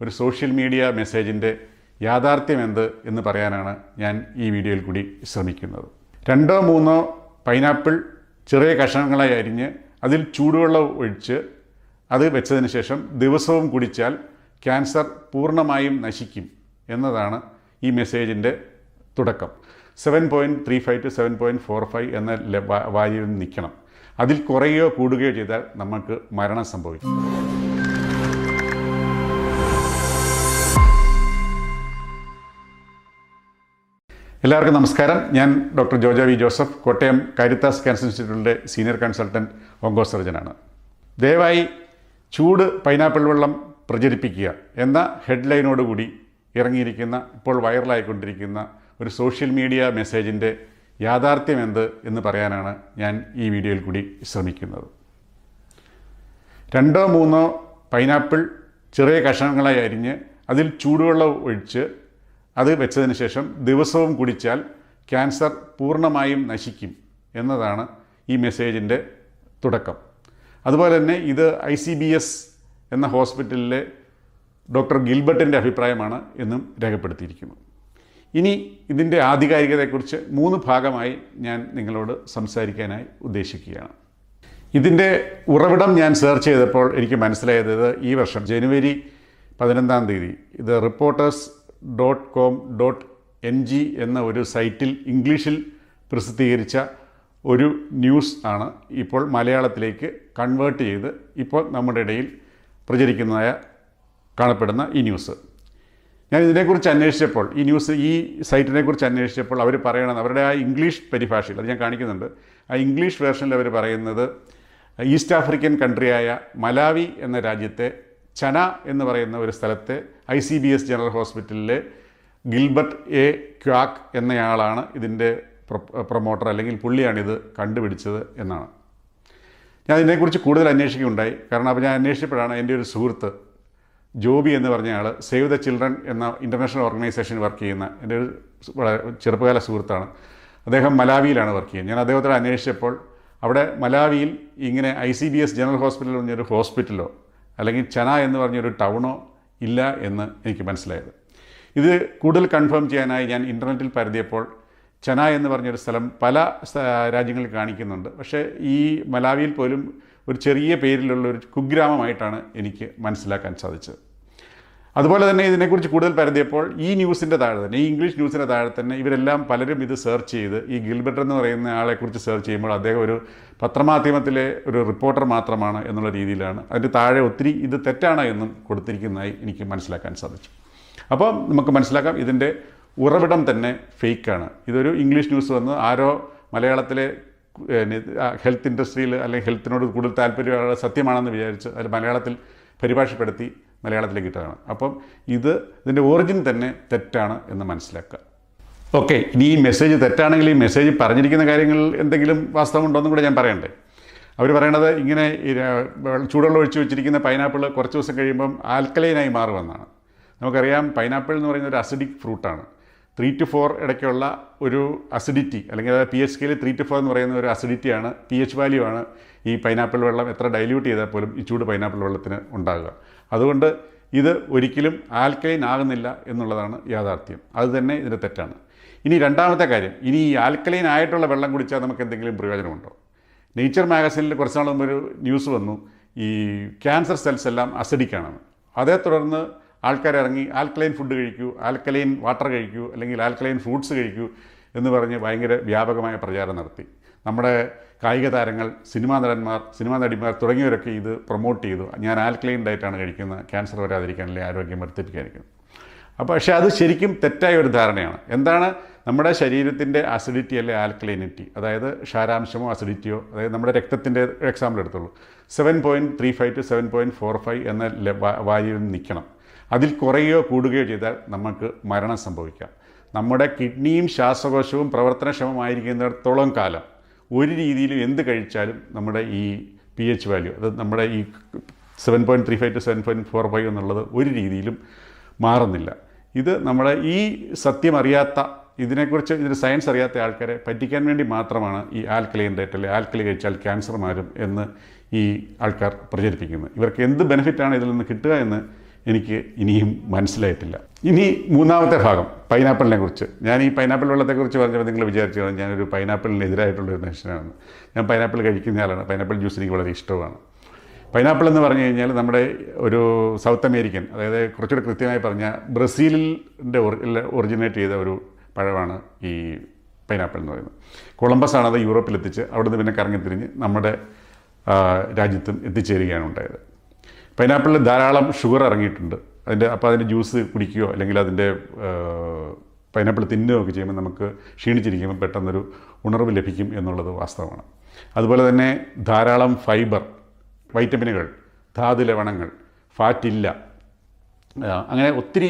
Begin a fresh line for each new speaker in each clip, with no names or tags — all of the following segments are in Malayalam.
ഒരു സോഷ്യൽ മീഡിയ മെസ്സേജിൻ്റെ യാഥാർത്ഥ്യം എന്ത് എന്ന് പറയാനാണ് ഞാൻ ഈ വീഡിയോയിൽ കൂടി ശ്രമിക്കുന്നത്. 2-3 പൈനാപ്പിൾ ചെറിയ കഷണങ്ങളായി അരിഞ്ഞ് അതിൽ ചൂടുവെള്ളം ഒഴിച്ച് അത് വെച്ചതിന് ശേഷം ദിവസവും കുടിച്ചാൽ ക്യാൻസർ പൂർണ്ണമായും നശിക്കും എന്നതാണ് ഈ മെസ്സേജിൻ്റെ തുടക്കം. 7.35 to 7.45 എന്ന വാല്യൂവിൽ നിൽക്കണം. അതിൽ കുറയുകയോ കൂടുകയോ ചെയ്താൽ നമുക്ക് മരണം സംഭവിക്കും. എല്ലാവർക്കും നമസ്കാരം. ഞാൻ doctor Jojo V Joseph, Kottayam Caritas cancer ഇൻസ്റ്റിറ്റ്യൂട്ടിലെ സീനിയർ കൺസൾട്ടൻറ്റ് ഓങ്കോ സർജനാണ്. ദയവായി ചൂട് പൈനാപ്പിൾ വെള്ളം പ്രചരിപ്പിക്കുക എന്ന ഹെഡ്ലൈനോടുകൂടി ഇറങ്ങിയിരിക്കുന്ന ഇപ്പോൾ വൈറലായിക്കൊണ്ടിരിക്കുന്ന ഒരു സോഷ്യൽ മീഡിയ മെസ്സേജിൻ്റെ യാഥാർത്ഥ്യം എന്ത് എന്ന് പറയാനാണ് ഞാൻ ഈ വീഡിയോയിൽ കൂടി ശ്രമിക്കുന്നത്. 2-3 പൈനാപ്പിൾ ചെറിയ കഷണങ്ങളായി അരിഞ്ഞ് അതിൽ ചൂടുവെള്ളം ഒഴിച്ച് അത് വെച്ചതിന് ശേഷം ദിവസവും കുടിച്ചാൽ ക്യാൻസർ പൂർണ്ണമായും നശിക്കും എന്നതാണ് ഈ മെസ്സേജിൻ്റെ തുടക്കം. അതുപോലെ തന്നെ ഇത് ICBS എന്ന ഹോസ്പിറ്റലിലെ ഡോക്ടർ ഗിൽബർട്ടിൻ്റെ അഭിപ്രായമാണ് എന്നും രേഖപ്പെടുത്തിയിരിക്കുന്നു. ഇനി ഇതിൻ്റെ ആധികാരികതയെക്കുറിച്ച് 3 ഭാഗമായി ഞാൻ നിങ്ങളോട് സംസാരിക്കാനായി ഉദ്ദേശിക്കുകയാണ്. ഇതിൻ്റെ ഉറവിടം ഞാൻ സെർച്ച് ചെയ്തപ്പോൾ എനിക്ക് മനസ്സിലായത് ഈ വർഷം ജനുവരി 15 ഇത് reporters.com.ng എന്ന ഒരു സൈറ്റിൽ ഇംഗ്ലീഷിൽ പ്രസിദ്ധീകരിച്ച ഒരു ന്യൂസ് ആണ് ഇപ്പോൾ മലയാളത്തിലേക്ക് കൺവേർട്ട് ചെയ്ത് ഇപ്പോൾ നമ്മുടെ ഇടയിൽ പ്രചരിക്കുന്നതായ കാണപ്പെടുന്ന ഈ ന്യൂസ്. ഞാൻ ഇതിനെക്കുറിച്ച് അന്വേഷിച്ചപ്പോൾ ഈ സൈറ്റിനെക്കുറിച്ച് അന്വേഷിച്ചപ്പോൾ അവർ പറയണത് അവരുടെ ആ ഇംഗ്ലീഷ് പരിഭാഷയിൽ അത് ഞാൻ കാണിക്കുന്നുണ്ട്. ആ ഇംഗ്ലീഷ് വേർഷനിൽ അവർ പറയുന്നത് ഈസ്റ്റ് ആഫ്രിക്കൻ കൺട്രിയായ മലാവി എന്ന രാജ്യത്തെ ചന എന്ന് പറയുന്ന ഒരു സ്ഥലത്തെ ICBS ജനറൽ ഹോസ്പിറ്റലിലെ ഗിൽബർട്ട് എ ക്വാക്ക് എന്നയാളാണ് ഇതിൻ്റെ പ്രൊമോട്ടർ, അല്ലെങ്കിൽ പുള്ളിയാണിത് കണ്ടുപിടിച്ചത് എന്നാണ്. ഞാൻ ഇതിനെക്കുറിച്ച് കൂടുതൽ അന്വേഷിക്കുകയുണ്ടായി. കാരണം അപ്പോൾ ഞാൻ അന്വേഷിച്ചപ്പോഴാണ് എൻ്റെ ഒരു സുഹൃത്ത് ജോബി എന്ന് പറഞ്ഞ ആൾ സേവ് ദ ചിൽഡ്രൻ എന്ന ഇൻ്റർനാഷണൽ ഓർഗനൈസേഷൻ വർക്ക് ചെയ്യുന്ന എൻ്റെ ഒരു വളരെ ചെറുപ്പകാല സുഹൃത്താണ്. അദ്ദേഹം മലാവിയിലാണ് വർക്ക് ചെയ്യുന്നത്. ഞാൻ അദ്ദേഹത്തോട് അന്വേഷിച്ചപ്പോൾ അവിടെ മലാവിയിൽ ഇങ്ങനെ ICBS ജനറൽ ഹോസ്പിറ്റൽ പറഞ്ഞൊരു ഹോസ്പിറ്റലോ അല്ലെങ്കിൽ ചന എന്ന് പറഞ്ഞൊരു ടൗണോ ഇല്ല എന്ന് എനിക്ക് മനസ്സിലായത്. ഇത് കൂടുതൽ കൺഫേം ചെയ്യാനായി ഞാൻ ഇൻ്റർനെറ്റിൽ പരതിയപ്പോൾ ചന എന്ന് പറഞ്ഞൊരു സ്ഥലം പല രാജ്യങ്ങളിൽ കാണിക്കുന്നുണ്ട്. പക്ഷേ ഈ മലാവിയിൽ പോലും ഒരു ചെറിയ പേരിലുള്ള ഒരു കുഗ്രാമമായിട്ടാണ് എനിക്ക് മനസ്സിലാക്കാൻ സാധിച്ചത്. അതുപോലെ തന്നെ ഇതിനെക്കുറിച്ച് കൂടുതൽ പരതിയപ്പോൾ ഈ ന്യൂസിൻ്റെ താഴെ തന്നെ, ഈ ഇംഗ്ലീഷ് ന്യൂസിൻ്റെ താഴെ തന്നെ ഇവരെല്ലാം പലരും ഇത് സെർച്ച് ചെയ്ത് ഈ ഗിൽബർട്ട് എന്ന് പറയുന്ന ആളെക്കുറിച്ച് സെർച്ച് ചെയ്യുമ്പോൾ അദ്ദേഹം ഒരു പത്രമാധ്യമത്തിലെ ഒരു റിപ്പോർട്ടർ മാത്രമാണ് എന്നുള്ള രീതിയിലാണ് അതിൻ്റെ താഴെ ഒത്തിരി ഇത് തെറ്റാണ് എന്നും കൊടുത്തിരിക്കുന്നതായി എനിക്ക് മനസ്സിലാക്കാൻ സാധിച്ചു. അപ്പോൾ നമുക്ക് മനസ്സിലാക്കാം ഇതിൻ്റെ ഉറവിടം തന്നെ ഫേക്കാണ്. ഇതൊരു ഇംഗ്ലീഷ് ന്യൂസ് വന്ന് ആരോ മലയാളത്തിലെ ഹെൽത്ത് ഇൻഡസ്ട്രിയിൽ അല്ലെങ്കിൽ ഹെൽത്തിനോട് കൂടുതൽ താല്പര്യമുള്ള സത്യമാണെന്ന് വിചാരിച്ച് അത് മലയാളത്തിൽ പരിഭാഷപ്പെടുത്തി മലയാളത്തിലേക്ക് ഇട്ടതാണ്. അപ്പം ഇതിൻ്റെ ഒറിജിൻ തന്നെ തെറ്റാണ് എന്ന് മനസ്സിലാക്കുക. ഓക്കെ, ഇനി ഈ മെസ്സേജ് തെറ്റാണെങ്കിൽ ഈ മെസ്സേജ് പറഞ്ഞിരിക്കുന്ന കാര്യങ്ങളിൽ എന്തെങ്കിലും വാസ്തവമുണ്ടോ എന്നും കൂടെ ഞാൻ പറയണ്ടേ. അവർ പറയണത് ഇങ്ങനെ ചൂടുവെള്ളം ഒഴിച്ച് വെച്ചിരിക്കുന്ന പൈനാപ്പിൾ കുറച്ച് ദിവസം കഴിയുമ്പം ആൽക്കലൈനായി മാറുമെന്നാണ്. നമുക്കറിയാം പൈനാപ്പിൾ എന്ന് പറയുന്ന ഒരു അസിഡിക് ഫ്രൂട്ടാണ്. 3 to 4 ഇടയ്ക്കുള്ള ഒരു അസിഡിറ്റി, അല്ലെങ്കിൽ pH സ്കെയിൽ 3 to 4 എന്ന് പറയുന്ന ഒരു അസിഡിറ്റിയാണ്, pH വാല്യൂ ആണ് ഈ പൈനാപ്പിൾ വെള്ളം എത്ര ഡൈല്യൂട്ട് ചെയ്താൽ പോലും ഈ ചൂട് പൈനാപ്പിൾ വെള്ളത്തിന് ഉണ്ടാകുക. അതുകൊണ്ട് ഇത് ഒരിക്കലും ആൽക്കലൈൻ ആകുന്നില്ല എന്നുള്ളതാണ് യാഥാർത്ഥ്യം. അത് തന്നെ ഇതിൻ്റെ തെറ്റാണ്. ഇനി രണ്ടാമത്തെ കാര്യം, ഇനി ഈ ആൽക്കലൈൻ ആയിട്ടുള്ള വെള്ളം കുടിച്ചാൽ നമുക്ക് എന്തെങ്കിലും പ്രയോജനമുണ്ടോ? നേച്ചർ മാഗസിനിൽ കുറച്ച് നാൾ മുമ്പ് ഒരു ന്യൂസ് വന്നു, ഈ ക്യാൻസർ സെൽസ് എല്ലാം അസിഡിക്കാണെന്ന്. അതേ തുടർന്ന് ആൾക്കാർ ഇറങ്ങി ആൽക്കലൈൻ ഫുഡ് കഴിക്കൂ, ആൽക്കലൈൻ വാട്ടർ കഴിക്കൂ, അല്ലെങ്കിൽ ആൽക്കലൈൻ ഫ്രൂട്ട്സ് കഴിക്കൂ എന്ന് പറഞ്ഞ് ഭയങ്കര വ്യാപകമായ പ്രചാരം നടത്തി. നമ്മുടെ കായിക താരങ്ങൾ, സിനിമാ നടന്മാർ, സിനിമാ നടിമാർ തുടങ്ങിയവരൊക്കെ ഇത് പ്രൊമോട്ട് ചെയ്തു. ഞാൻ ആൽക്കലൈൻ ഡയറ്റാണ് കഴിക്കുന്നത്, ക്യാൻസർ വരാതിരിക്കാൻ അല്ലെങ്കിൽ ആരോഗ്യം വർദ്ധിപ്പിക്കാതിരിക്കുന്നത്. അപ്പോൾ പക്ഷേ അത് ശരിക്കും തെറ്റായ ഒരു ധാരണയാണ്. എന്താണ് നമ്മുടെ ശരീരത്തിൻ്റെ അസിഡിറ്റി അല്ലെ ആൽക്കലൈനിറ്റി, അതായത് ക്ഷാരാംശമോ അസിഡിറ്റിയോ, അതായത് നമ്മുടെ രക്തത്തിൻ്റെ എക്സാമ്പിൾ എടുത്തുള്ളൂ, 7.35 to 7.45 എന്ന വാല്യൂവിൽ നിൽക്കണം. അതിൽ കുറയുകയോ കൂടുകയോ ചെയ്താൽ നമുക്ക് മരണം സംഭവിക്കാം. നമ്മുടെ കിഡ്നിയും ശ്വാസകോശവും പ്രവർത്തനക്ഷമമായിരിക്കുന്നിടത്തോളം കാലം ഒരു രീതിയിലും എന്ത് കഴിച്ചാലും നമ്മുടെ ഈ pH വാല്യൂ, അത് നമ്മുടെ ഈ 7.35 to 7.45 എന്നുള്ളത് ഒരു രീതിയിലും മാറുന്നില്ല. ഇത് നമ്മുടെ ഈ സത്യം അറിയാത്ത, ഇതിൻ്റെ സയൻസ് അറിയാത്ത ആൾക്കാരെ പറ്റിക്കാൻ വേണ്ടി മാത്രമാണ് ഈ ആൽക്കലൈൻ ഡയറ്റ് അല്ലെങ്കിൽ ആൽക്കലി കഴിച്ചാൽ ക്യാൻസർ മാറും എന്ന് ഈ ആൾക്കാർ പ്രചരിപ്പിക്കുന്നത്. ഇവർക്ക് എന്ത് ബെനിഫിറ്റാണ് ഇതിൽ നിന്ന് കിട്ടുക എന്ന് എനിക്ക് ഇനിയും മനസ്സിലായിട്ടില്ല. ഇനി മൂന്നാമത്തെ ഭാഗം പൈനാപ്പിളിനെ കുറിച്ച്. ഞാൻ ഈ പൈനാപ്പിൾ വെള്ളത്തെക്കുറിച്ച് പറഞ്ഞപ്പോൾ നിങ്ങൾ വിചാരിച്ചു ഞാനൊരു പൈനാപ്പിളിനെതിരായിട്ടുള്ളൊരു മനുഷ്യനാണെന്ന്. ഞാൻ പൈനാപ്പിൾ കഴിക്കുന്ന ആളാണ്. പൈനാപ്പിൾ ജ്യൂസ് എനിക്ക് വളരെ ഇഷ്ടമാണ്. പൈനാപ്പിൾ എന്ന് പറഞ്ഞു കഴിഞ്ഞാൽ നമ്മുടെ ഒരു സൗത്ത് അമേരിക്കൻ, അതായത് കുറച്ചുകൂടി കൃത്യമായി പറഞ്ഞാൽ ബ്രസീലിൻ്റെ ഒറിജിനേറ്റ് ചെയ്ത ഒരു പഴമാണ് ഈ പൈനാപ്പിൾ എന്ന് പറയുന്നത്. കൊളംബസ് ആണത് യൂറോപ്പിലെത്തിച്ച് അവിടുന്ന് പിന്നെ കറങ്ങിത്തിരിഞ്ഞ് നമ്മുടെ രാജ്യത്തും എത്തിച്ചേരുകയാണ് ഉണ്ടായത്. പൈനാപ്പിളിൽ ധാരാളം ഷുഗർ ഇറങ്ങിയിട്ടുണ്ട്. അപ്പോൾ അതിൻ്റെ ജ്യൂസ് കുടിക്കുകയോ അല്ലെങ്കിൽ അതിൻ്റെ പൈനാപ്പിൾ തിന്നുകയോ ഒക്കെ ചെയ്യുമ്പോൾ നമുക്ക് ക്ഷീണിച്ചിരിക്കുമ്പോൾ പെട്ടെന്നൊരു ഉണർവ് ലഭിക്കും എന്നുള്ളത് വാസ്തവമാണ്. അതുപോലെ തന്നെ ധാരാളം ഫൈബർ, വൈറ്റമിനുകൾ, ധാതു ലവണങ്ങൾ, ഫാറ്റില്ല, അങ്ങനെ ഒത്തിരി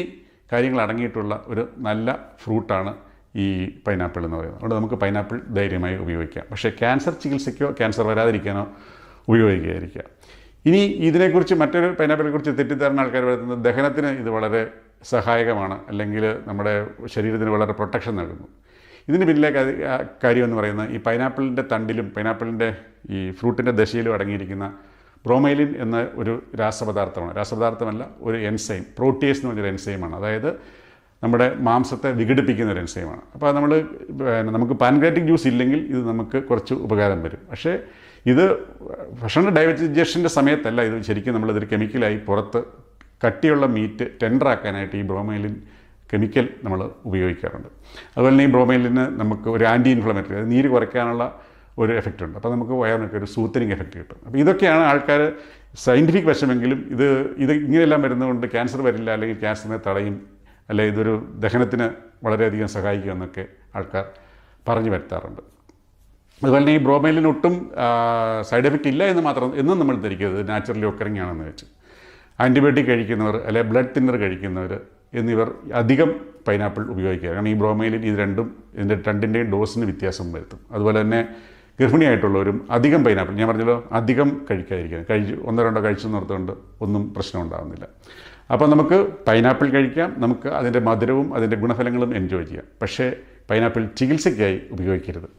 കാര്യങ്ങൾ അടങ്ങിയിട്ടുള്ള ഒരു നല്ല ഫ്രൂട്ടാണ് ഈ പൈനാപ്പിൾ എന്ന് പറയുന്നത്. അതുകൊണ്ട് നമുക്ക് പൈനാപ്പിൾ ധൈര്യമായി ഉപയോഗിക്കാം. പക്ഷേ ക്യാൻസർ ചികിത്സയ്ക്കോ ക്യാൻസർ വരാതിരിക്കാനോ ഉപയോഗിക്കാതിരിക്കുക. ഇനി ഇതിനെക്കുറിച്ച് മറ്റൊരു പൈനാപ്പിളിനെക്കുറിച്ച് തെറ്റിദ്ധാരണ ആൾക്കാർ വരുന്നത് ദഹനത്തിന് ഇത് വളരെ സഹായകമാണ്, അല്ലെങ്കിൽ നമ്മുടെ ശരീരത്തിന് വളരെ പ്രൊട്ടക്ഷൻ നൽകുന്നു. ഇതിന് പിന്നിലെ കാര്യം എന്ന് പറയുന്നത് ഈ പൈനാപ്പിളിൻ്റെ തണ്ടിലും പൈനാപ്പിളിൻ്റെ ഈ ഫ്രൂട്ടിൻ്റെ ദശയിലും അടങ്ങിയിരിക്കുന്ന ബ്രോമൈലിൻ എന്ന ഒരു രാസപദാർത്ഥമല്ല, ഒരു എൻസൈം, പ്രോട്ടിയേസ് എന്ന് പറഞ്ഞൊരു എൻസൈമാണ്. അതായത് നമ്മുടെ മാംസത്തെ വിഘടിപ്പിക്കുന്ന ഒരു എൻസൈമാണ്. അപ്പോൾ നമുക്ക് പാൻക്രിയാറ്റിക് ജ്യൂസ് ഇല്ലെങ്കിൽ ഇത് നമുക്ക് കുറച്ച് ഉപകാരം വരും. പക്ഷേ ഇത് ഭക്ഷണ ഡൈജഷൻ്റെ സമയത്തല്ല ഇത് ശരിക്കും നമ്മളിതൊരു കെമിക്കലായി പുറത്ത് കട്ടിയുള്ള മീറ്റ് ടെൻഡറാക്കാനായിട്ട് ഈ ബ്രോമൈലിൻ കെമിക്കൽ നമ്മൾ ഉപയോഗിക്കാറുണ്ട്. അതുപോലെ തന്നെ ഈ ബ്രോമൈലിന് നമുക്ക് ഒരു ആൻറ്റി ഇൻഫ്ലമേറ്ററി, അത് നീര് കുറയ്ക്കാനുള്ള ഒരു എഫക്റ്റ് ഉണ്ട്. അപ്പോൾ നമുക്ക് വയറിനൊക്കെ ഒരു സൂത്തനിങ് എഫക്റ്റ് കിട്ടും. അപ്പോൾ ഇതൊക്കെയാണ് ആൾക്കാർ സയൻറ്റിഫിക് വശമെങ്കിലും ഇത് ഇങ്ങനെയെല്ലാം വരുന്നതുകൊണ്ട് ക്യാൻസർ വരില്ല, അല്ലെങ്കിൽ ക്യാൻസറിനെ തടയും, അല്ലെ ഇതൊരു ദഹനത്തിന് വളരെയധികം സഹായിക്കുമെന്നൊക്കെ ആൾക്കാർ പറഞ്ഞു വരുത്താറുണ്ട്. അതുപോലെ തന്നെ ഈ ബ്രോമൈലിന് ഒട്ടും സൈഡ് എഫക്റ്റ് ഇല്ല എന്നും നമ്മൾ ധരിക്കരുത്. നാച്ചുറലി ഒക്കറിങ് ആണെന്ന് വെച്ച് ആൻറ്റിബയോട്ടിക് കഴിക്കുന്നവർ, അല്ലെങ്കിൽ ബ്ലഡ് തിന്നർ കഴിക്കുന്നവർ എന്നിവർ അധികം പൈനാപ്പിൾ ഉപയോഗിക്കുക. കാരണം ഈ ബ്രോമൈലിൻ ഇതിൻ്റെ രണ്ടിൻ്റെയും ഡോസിന് വ്യത്യാസം വരുത്തും. അതുപോലെ തന്നെ ഗർഭിണിയായിട്ടുള്ളവരും അധികം പൈനാപ്പിൾ, ഞാൻ പറഞ്ഞല്ലോ, അധികം കഴിക്കാതിരിക്കുക. ഒന്നോ രണ്ടോ കഴിച്ചു നിർത്തുകൊണ്ട് ഒന്നും പ്രശ്നം ഉണ്ടാകുന്നില്ല. അപ്പോൾ നമുക്ക് പൈനാപ്പിൾ കഴിക്കാം, നമുക്ക് അതിൻ്റെ മധുരവും അതിൻ്റെ ഗുണഫലങ്ങളും എൻജോയ് ചെയ്യാം. പക്ഷേ പൈനാപ്പിൾ ചികിത്സയ്ക്കായി ഉപയോഗിക്കരുത്.